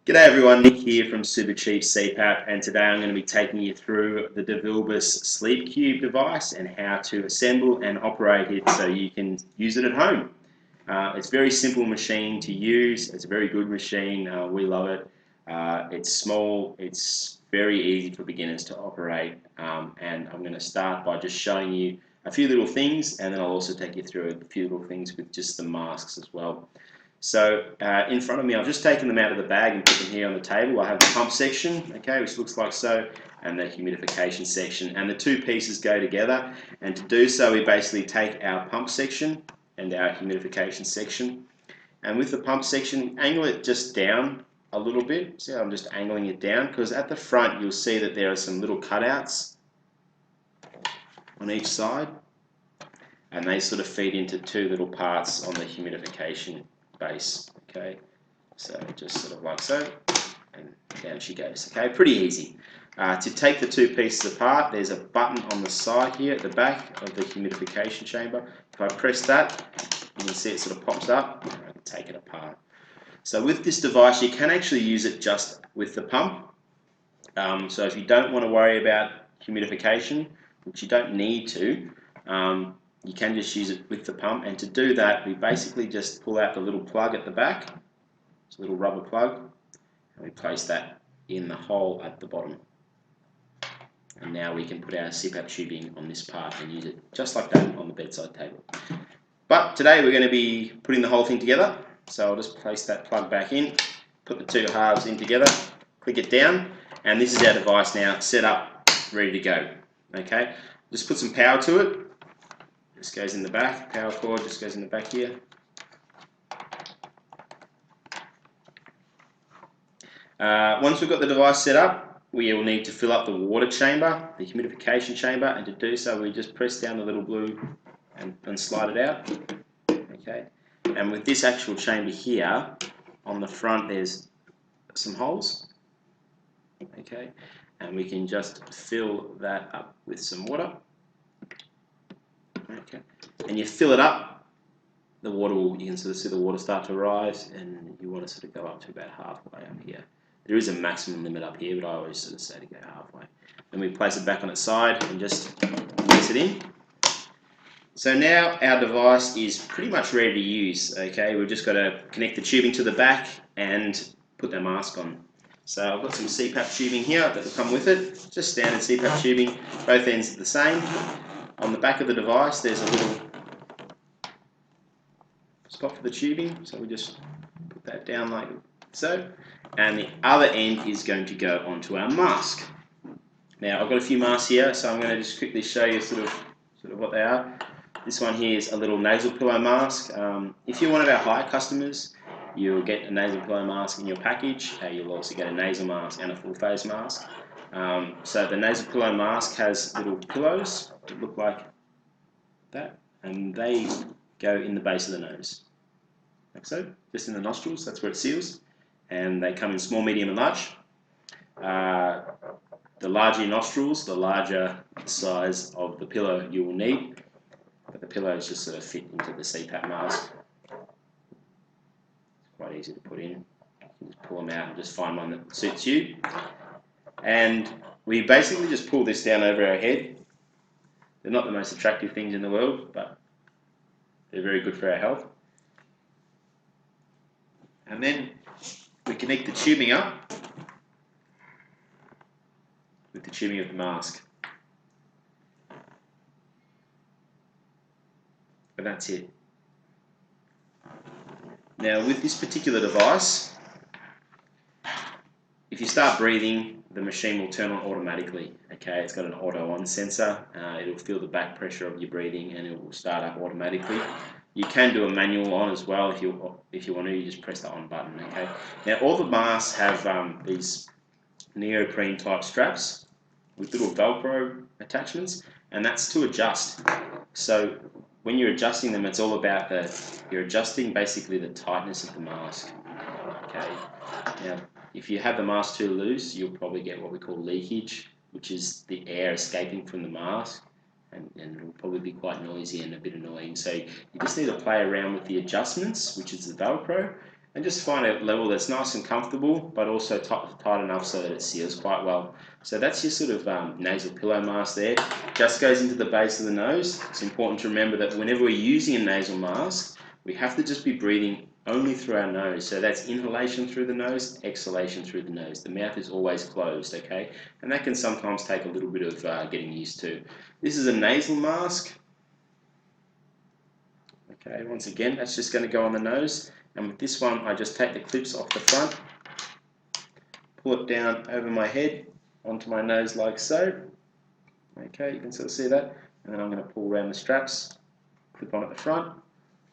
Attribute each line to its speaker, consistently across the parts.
Speaker 1: G'day everyone, Nick here from Supercheap CPAP, and today I'm going to be taking you through the DeVilbiss Sleep Cube device and how to assemble and operate it so you can use it at home. It's a very simple machine to use. It's a very good machine. We love it. It's small. It's very easy for beginners to operate, and I'm going to start by just showing you a few little things, and then I'll also take you through a few little things with just the masks as well. So in front of me, I've just taken them out of the bag and put them here on the table. I have the pump section, okay, which looks like so, and the humidification section, and the two pieces go together. And to do so, we basically take our pump section and our humidification section, and with the pump section, angle it just down a little bit. See how I'm just angling it down? Because at the front, you'll see that there are some little cutouts on each side, and they sort of feed into two little parts on the humidification base. Okay, so just sort of like so, and down she goes. Okay, pretty easy. To take the two pieces apart, there's a button on the side here at the back of the humidification chamber. If I press that, you can see it sort of pops up, and I can take it apart. So with this device, you can actually use it just with the pump. So if you don't want to worry about humidification, which you don't need to, you can just use it with the pump, and to do that we basically just pull out the little plug at the back. It's a little rubber plug, and we place that in the hole at the bottom, and now we can put our CPAP tubing on this part and use it just like that on the bedside table. But today we're going to be putting the whole thing together, so I'll just place that plug back in, put the two halves in together, click it down, and this is our device now set up, ready to go. Okay, just put some power to it. This goes in the back, power cord just goes in the back here. Once we've got the device set up, we will need to fill up the water chamber, the humidification chamber, and to do so we just press down the little blue and slide it out. Okay, and with this actual chamber here, on the front there's some holes. Okay, and we can just fill that up with some water. Okay, and you fill it up, the water will, you can sort of see the water start to rise, and you want to sort of go up to about halfway up here. There is a maximum limit up here, but I always sort of say to go halfway. Then we place it back on its side and just place it in. So now our device is pretty much ready to use. Okay, we've just got to connect the tubing to the back and put the mask on. So I've got some CPAP tubing here that will come with it, just standard CPAP tubing, both ends are the same. On the back of the device there's a little spot for the tubing, so we just put that down like so, and the other end is going to go onto our mask. Now I've got a few masks here, so I'm going to just quickly show you sort of what they are. This one here is a little nasal pillow mask. If you're one of our hire customers, you'll get a nasal pillow mask in your package. You'll also get a nasal mask and a full face mask. So the nasal pillow mask has little pillows that look like that, and they go in the base of the nose, like so, just in the nostrils. That's where it seals, and they come in small, medium, and large. The larger your nostrils, the larger the size of the pillow you will need, but the pillows just sort of fit into the CPAP mask. It's quite easy to put in. You can just pull them out and just find one that suits you. And we basically just pull this down over our head. They're not the most attractive things in the world, but they're very good for our health. And then we connect the tubing up with the tubing of the mask. And that's it. Now with this particular device, if you start breathing, the machine will turn on automatically. Okay, it's got an auto on sensor. It'll feel the back pressure of your breathing, and it will start up automatically. You can do a manual on as well if you want to. You just press the on button. Okay. Now all the masks have these neoprene type straps with little Velcro attachments, and that's to adjust. So when you're adjusting them, it's all about you're adjusting basically the tightness of the mask. Okay. Now, if you have the mask too loose, you'll probably get what we call leakage, which is the air escaping from the mask, and it'll probably be quite noisy and a bit annoying. So you just need to play around with the adjustments, which is the Velcro, and just find a level that's nice and comfortable, but also tight enough so that it seals quite well. So that's your sort of nasal pillow mask there. Just goes into the base of the nose. It's important to remember that whenever we're using a nasal mask, we have to just be breathing only through our nose. So that's inhalation through the nose, exhalation through the nose. The mouth is always closed, okay? And that can sometimes take a little bit of getting used to. This is a nasal mask. Okay, once again, that's just going to go on the nose. And with this one, I just take the clips off the front, pull it down over my head, onto my nose like so. Okay, you can sort of see that. And then I'm going to pull around the straps, clip on at the front,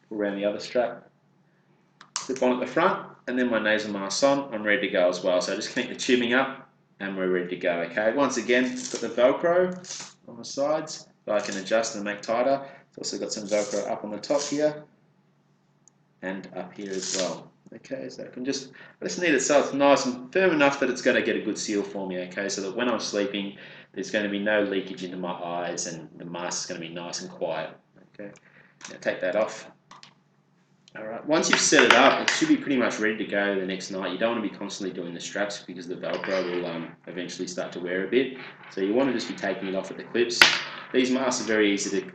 Speaker 1: pull around the other strap, clip on at the front, and then my nasal mask's on. I'm ready to go as well. So I just connect the tubing up, and we're ready to go. Okay, once again, put the Velcro on the sides that I can adjust and make tighter. It's also got some Velcro up on the top here, and up here as well. Okay, so I just need it so it's nice and firm enough that it's going to get a good seal for me, okay, so that when I'm sleeping there's going to be no leakage into my eyes and the mask is going to be nice and quiet. Okay, now take that off. Alright, once you've set it up, it should be pretty much ready to go the next night. You don't want to be constantly doing the straps because the Velcro will eventually start to wear a bit, so you want to just be taking it off at the clips. These masks are very easy to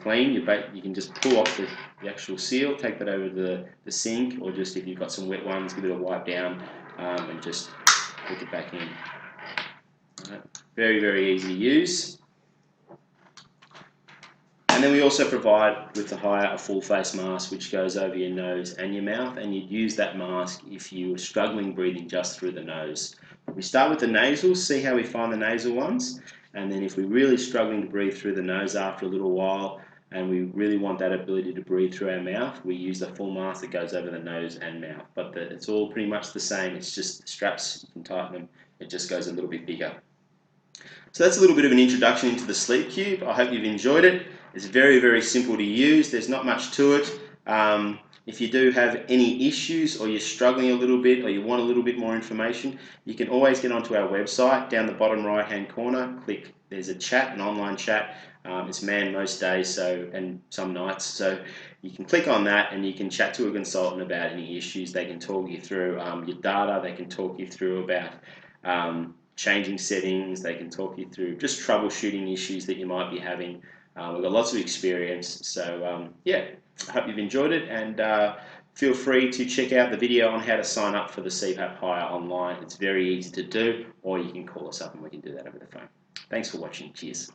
Speaker 1: clean. You can just pull off the actual seal, take that over to the sink, or just if you've got some wet ones, give it a wipe down and just hook it back in. Right. Very, very easy to use. And then we also provide with the Haya a full face mask which goes over your nose and your mouth, and you'd use that mask if you were struggling breathing just through the nose. We start with the nasals, see how we find the nasal ones, and then if we're really struggling to breathe through the nose after a little while and we really want that ability to breathe through our mouth, we use the full mask that goes over the nose and mouth. But it's all pretty much the same, it's just the straps, you can tighten them, it just goes a little bit bigger. So that's a little bit of an introduction into the Sleep Cube. I hope you've enjoyed it. It's very, very simple to use. There's not much to it. If you do have any issues or you're struggling a little bit or you want a little bit more information, you can always get onto our website. Down the bottom right hand corner, there's a chat, an online chat. It's manned most days and some nights. So you can click on that and you can chat to a consultant about any issues. They can talk you through your data. They can talk you through about changing settings. They can talk you through just troubleshooting issues that you might be having. We've got lots of experience, so yeah, I hope you've enjoyed it, and feel free to check out the video on how to sign up for the CPAP Hire online. It's very easy to do, or you can call us up and we can do that over the phone. Thanks for watching. Cheers.